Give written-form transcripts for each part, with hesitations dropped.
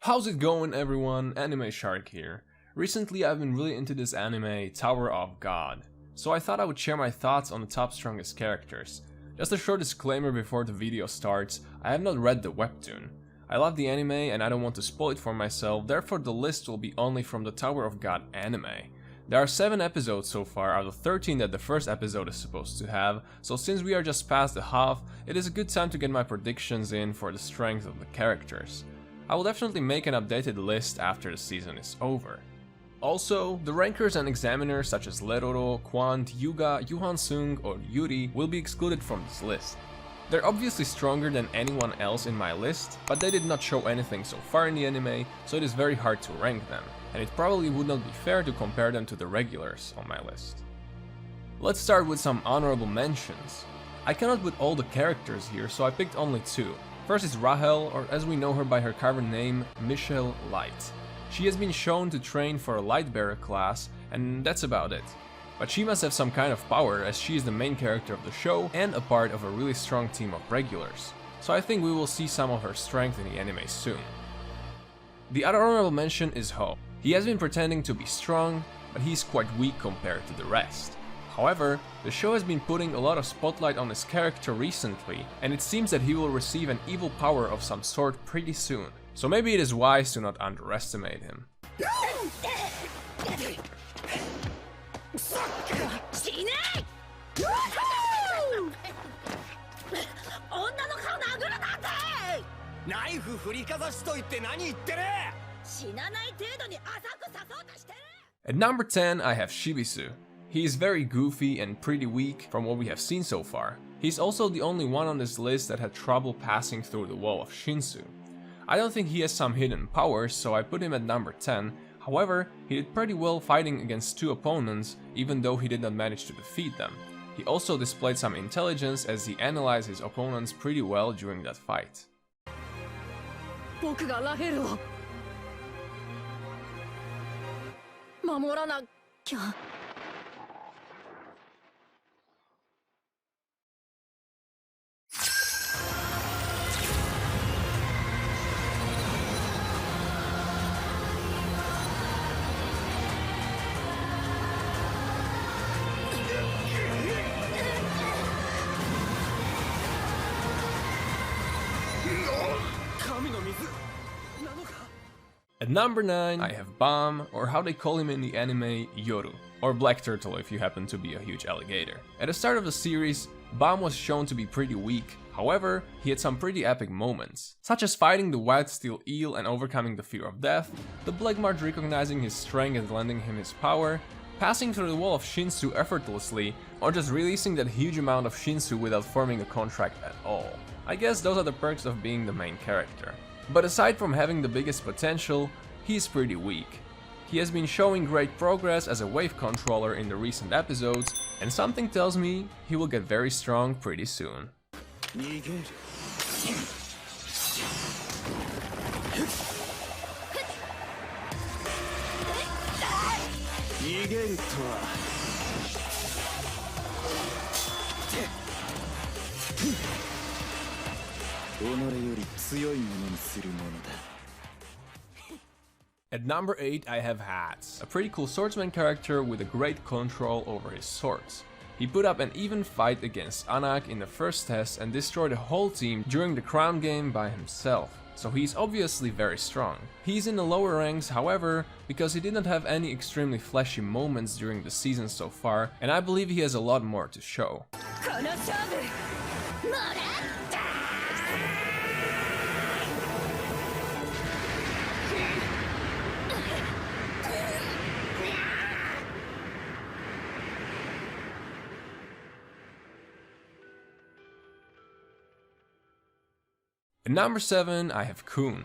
How's it going, everyone? Anime Shark here. Recently I've been really into this anime, Tower of God. So I thought I would share my thoughts on the top strongest characters. Just a short disclaimer before the video starts, I have not read the webtoon. I love the anime and I don't want to spoil it for myself, therefore the list will be only from the Tower of God anime. There are 7 episodes so far out of 13 that the first episode is supposed to have, so since we are just past the half, it is a good time to get my predictions in for the strength of the characters. I will definitely make an updated list after the season is over. Also, the rankers and examiners such as Leroro, Quant, Yuga, Yuhan Sung or Yuri will be excluded from this list. They're obviously stronger than anyone else in my list, but they did not show anything so far in the anime, so it is very hard to rank them, and it probably would not be fair to compare them to the regulars on my list. Let's start with some honorable mentions. I cannot put all the characters here, so I picked only 2. First is Rahel, or as we know her by her carbon name, Michelle Light. She has been shown to train for a Lightbearer class, and that's about it. But she must have some kind of power, as she is the main character of the show and a part of a really strong team of regulars. So I think we will see some of her strength in the anime soon. The other honorable mention is Ho. He has been pretending to be strong, but he's quite weak compared to the rest. However, the show has been putting a lot of spotlight on his character recently, and it seems that he will receive an evil power of some sort pretty soon. So maybe it is wise to not underestimate him. At number 10 I have Shibisu. He is very goofy and pretty weak from what we have seen so far. He's also the only one on this list that had trouble passing through the wall of Shinsu. I don't think he has some hidden powers, so I put him at number 10, however, he did pretty well fighting against 2 opponents, even though he did not manage to defeat them. He also displayed some intelligence as he analyzed his opponents pretty well during that fight. At number 9 I have Bam, or how they call him in the anime, Yoru, or Black Turtle if you happen to be a huge alligator. At the start of the series, Bam was shown to be pretty weak, however, he had some pretty epic moments, such as fighting the White Steel Eel and overcoming the fear of death, the Black March recognizing his strength and lending him his power, passing through the wall of Shinsu effortlessly, or just releasing that huge amount of Shinsu without forming a contract at all. I guess those are the perks of being the main character. But aside from having the biggest potential, he's pretty weak. He has been showing great progress as a wave controller in the recent episodes, and something tells me he will get very strong pretty soon. At number 8 I have Hats, a pretty cool swordsman character with a great control over his swords. He put up an even fight against Anak in the first test and destroyed a whole team during the crown game by himself, so he's obviously very strong. He's in the lower ranks, however, because he did not have any extremely flashy moments during the season so far, and I believe he has a lot more to show. At number 7 I have Kun.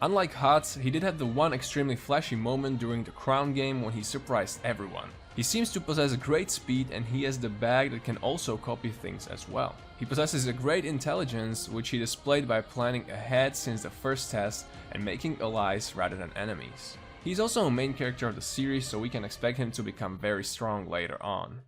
Unlike Hats, he did have the one extremely flashy moment during the crown game when he surprised everyone. He seems to possess great speed and he has the bag that can also copy things as well. He possesses a great intelligence, which he displayed by planning ahead since the first test and making allies rather than enemies. He's also a main character of the series, so we can expect him to become very strong later on.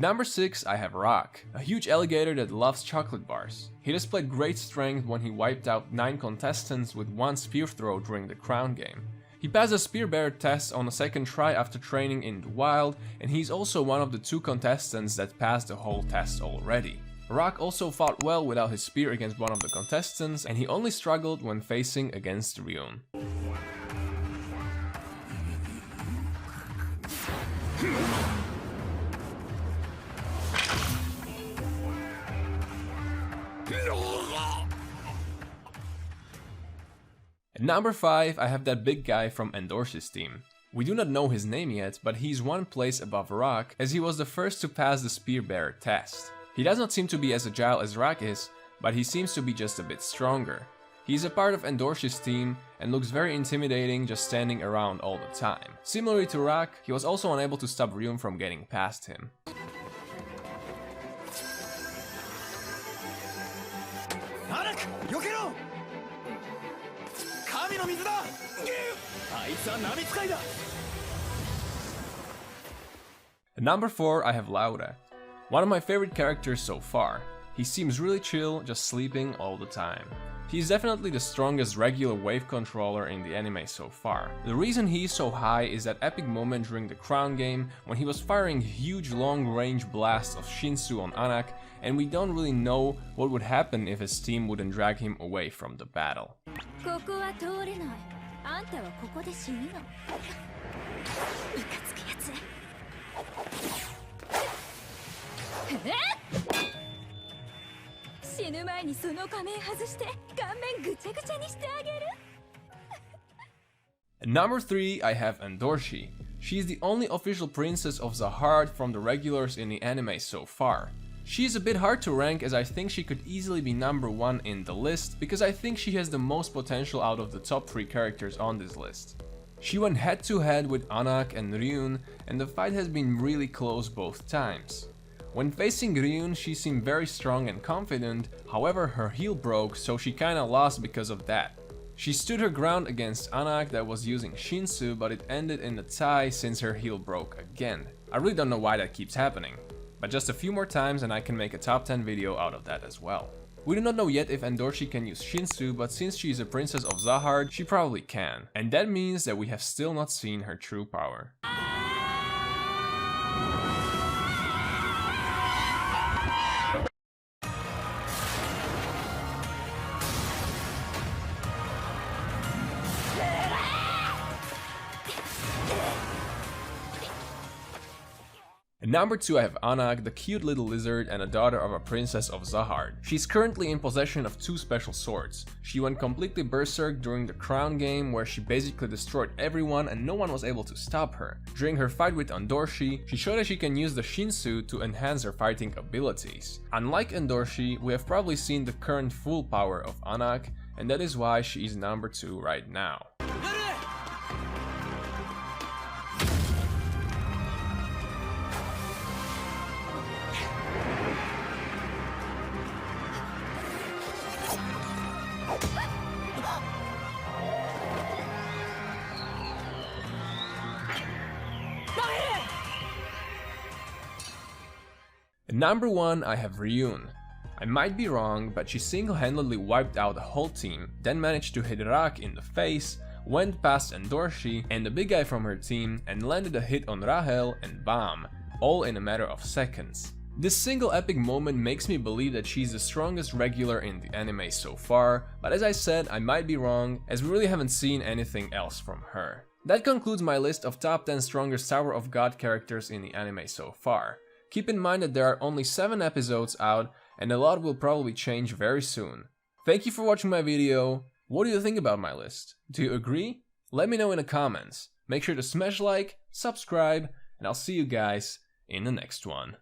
number 6 I have Rock, a huge alligator that loves chocolate bars. He displayed great strength when he wiped out 9 contestants with 1 spear throw during the crown game. He passed a spear bearer test on the second try after training in the wild, and he's also one of the 2 contestants that passed the whole test already. Rock also fought well without his spear against one of the contestants, and he only struggled when facing against Ryun. At number 5 I have that big guy from Endorse's team. We do not know his name yet, but he's 1 place above Rock as he was the first to pass the spear bearer test. He does not seem to be as agile as Rock is, but he seems to be just a bit stronger. He's a part of Endorse's team and looks very intimidating just standing around all the time. Similarly to Rock, he was also unable to stop Ryun from getting past him. At number 4 I have Laura, one of my favorite characters so far. He seems really chill, just sleeping all the time. He's definitely the strongest regular wave controller in the anime so far. The reason he's so high is that epic moment during the crown game when he was firing huge long-range blasts of Shinsu on Anak, and we don't really know what would happen if his team wouldn't drag him away from the battle. At number 3 I have Endorshi. She's the only official princess of Zahard from the regulars in the anime so far. She's a bit hard to rank as I think she could easily be number 1 in the list because I think she has the most potential out of the top 3 characters on this list. She went head to head with Anak and Ryun, and the fight has been really close both times. When facing Ryun, she seemed very strong and confident, however her heel broke, so she kinda lost because of that. She stood her ground against Anak that was using Shinsu, but it ended in a tie since her heel broke again. I really don't know why that keeps happening, but just a few more times and I can make a top 10 video out of that as well. We do not know yet if Endorshi can use Shinsu, but since she is a princess of Zahard, she probably can. And that means that we have still not seen her true power. At number 2 I have Anak, the cute little lizard and a daughter of a princess of Zahard. She's currently in possession of 2 special swords. She went completely berserk during the crown game where she basically destroyed everyone and no one was able to stop her. During her fight with Endorshi, she showed that she can use the Shinsu to enhance her fighting abilities. Unlike Endorshi, we have probably seen the current full power of Anak, and that is why she is number 2 right now. At number 1 I have Ryun. I might be wrong, but she single-handedly wiped out the whole team, then managed to hit Rock in the face, went past Endorshi and the big guy from her team and landed a hit on Rahel and Bam, all in a matter of seconds. This single epic moment makes me believe that she's the strongest regular in the anime so far, but as I said, I might be wrong as we really haven't seen anything else from her. That concludes my list of top 10 strongest Tower of God characters in the anime so far. Keep in mind that there are only 7 episodes out and a lot will probably change very soon. Thank you for watching my video. What do you think about my list? Do you agree? Let me know in the comments. Make sure to smash like, subscribe, and I'll see you guys in the next one.